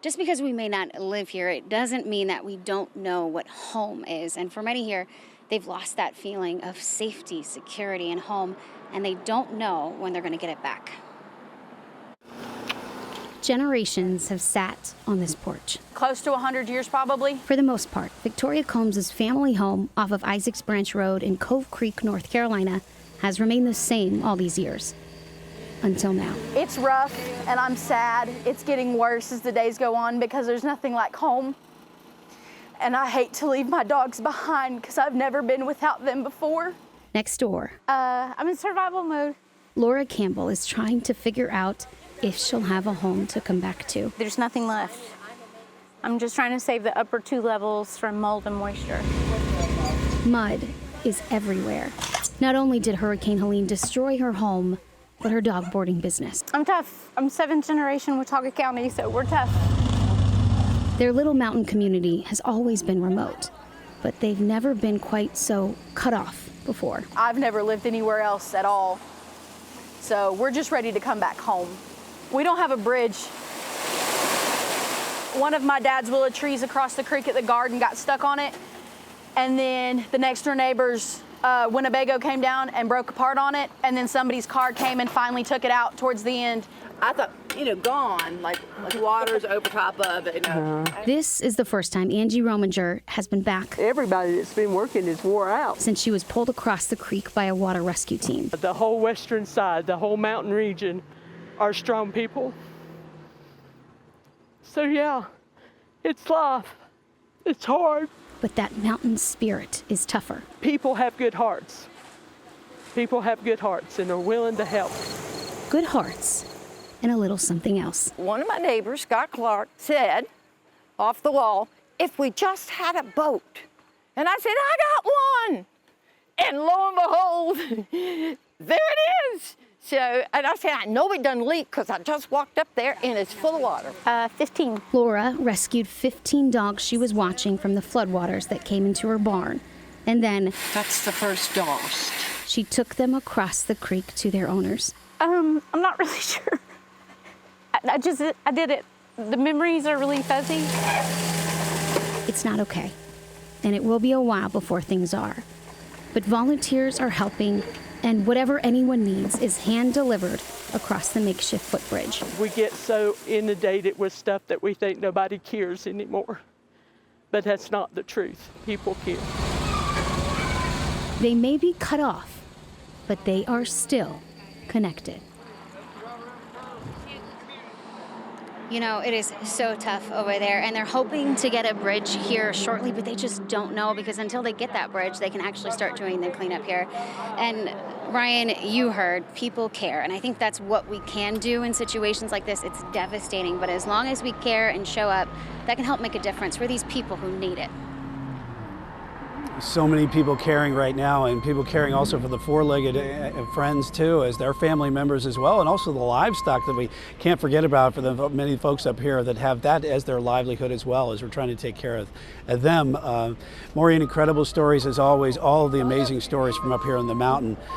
Just because we may not live here, it doesn't mean that we don't know what home is. And for many here, they've lost that feeling of safety, security, and home, and they don't know when they're going to get it back. Generations have sat on this porch. Close to 100 years, probably. For the most part, Victoria Combs' family home off of Isaacs Branch Road in Cove Creek, North Carolina, has remained the same all these years. Until now. It's rough, and I'm sad. It's getting worse as the days go on because there's nothing like home. And I hate to leave my dogs behind because I've never been without them before. Next door, I'm in survival mode. Laura Campbell is trying to figure out if she'll have a home to come back to. There's nothing left. I'm just trying to save the upper 2 levels from mold and moisture. Mud is everywhere. Not only did Hurricane Helene destroy her home, but her dog boarding business. I'm tough. I'm 7th generation Watauga County, so we're tough. Their little mountain community has always been remote, but they've never been quite so cut off before. I've never lived anywhere else at all, so we're just ready to come back home. We don't have a bridge. One of my dad's willow trees across the creek at the garden got stuck on it, and then the next door neighbor's Winnebago came down and broke apart on it, and then somebody's car came and finally took it out towards the end. I thought, gone, like water's over top of it. This is the first time Angie Rominger has been back. Everybody that's been working is wore out. Since she was pulled across the creek by a water rescue team. The whole western side, the whole mountain region are strong people. So yeah, it's life. It's hard. But that mountain spirit is tougher. People have good hearts. People have good hearts and are willing to help. Good hearts and a little something else. One of my neighbors, Scott Clark, said off the wall, if we just had a boat. And I said, I got one. And lo and behold, there it is. So, and I said, I know it doesn't leak because I just walked up there and it's full of water. 15. Laura rescued 15 dogs she was watching from the floodwaters that came into her barn. And then That's the first dogs. she took them across the creek to their owners. I'm not really sure. I did it. The memories are really fuzzy. It's not okay. And it will be a while before things are. But volunteers are helping, and whatever anyone needs is hand-delivered across the makeshift footbridge. We get so inundated with stuff that we think nobody cares anymore. But that's not the truth. People care. They may be cut off, but they are still connected. You know, it is so tough over there, and they're hoping to get a bridge here shortly, but they just don't know, because until they get that bridge, they can actually start doing the cleanup here. And Ryan, you heard, people care, and I think that's what we can do in situations like this. It's devastating, but as long as we care and show up, that can help make a difference for these people who need it. So many people caring right now, and people caring also for the four-legged friends too, as their family members as well, and also the livestock that we can't forget about for the many folks up here that have that as their livelihood as well, as we're trying to take care of them. Maureen, incredible stories as always, all of the amazing stories from up here on the mountain.